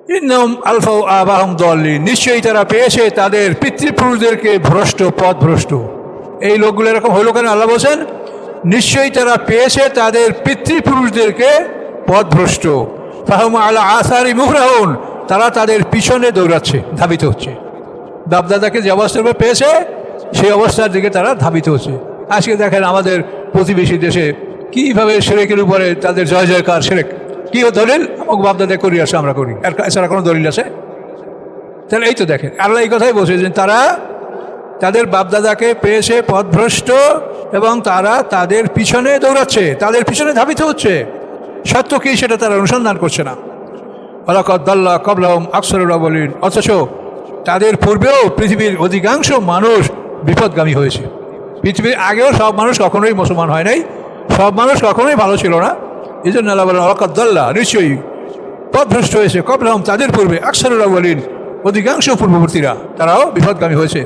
ইন্নাহুম আলফাউ আবাহুম দাল্লিন, নিশ্চয়ই তারা পেয়েছে তাদের পিতৃপুরুষদেরকে ভ্রষ্ট, পথভ্রষ্ট। এই লোকগুলো এরকম হইল কেন? আল্লাহ বলছেন নিশ্চয়ই তারা পেয়েছে তাদের পিতৃপুরুষদেরকে পথভ্রষ্ট। ফাহুম আলা আসারি মুহরাউন, তারা তাদের পিছনে দৌড়াচ্ছে, ধাবিত হচ্ছে। বাপদাদাকে যে অবস্থার পেয়েছে সেই অবস্থার দিকে তারা ধাবিত হচ্ছে। আজকে দেখেন আমাদের প্রতিবেশী দেশে কীভাবে শিরকের উপরে তাদের জয় জয়কার। শিরক কী দলিল? আমাকে বাপদাদা করি আসে, আমরা করি, এছাড়া কোনো দলিল আছে? তাহলে এই তো দেখেন আল্লাহ এই কথাই বলছে যে তারা তাদের বাপদাদাকে পেয়েছে পথভ্রষ্ট এবং তারা তাদের পিছনে দৌড়াচ্ছে, তাদের পিছনে ধাবিত হচ্ছে। সত্য কি সেটা তারা অনুসন্ধান করছে না। ওয়ালাকাদ দাল্লা ক্বাবলাহুম আকসারুল আউয়ালিন, অথচ তাদের পূর্বেও পৃথিবীর অধিকাংশ মানুষ বিপদগামী হয়েছে। পৃথিবীর আগেও সব মানুষ কখনোই মুসলমান হয় নাই, সব মানুষ কখনোই ভালো ছিল না। এই জন্য আল্লাহ বলেন ওয়ালাকাদ দাল্লা, নিশ্চয়ই পথভ্রষ্ট হয়েছে ক্বাবলাহুম, তাদের পূর্বে আকসারুল আউয়ালিন, অধিকাংশ পূর্ববর্তীরা, তারাও বিপদগামী হয়েছে।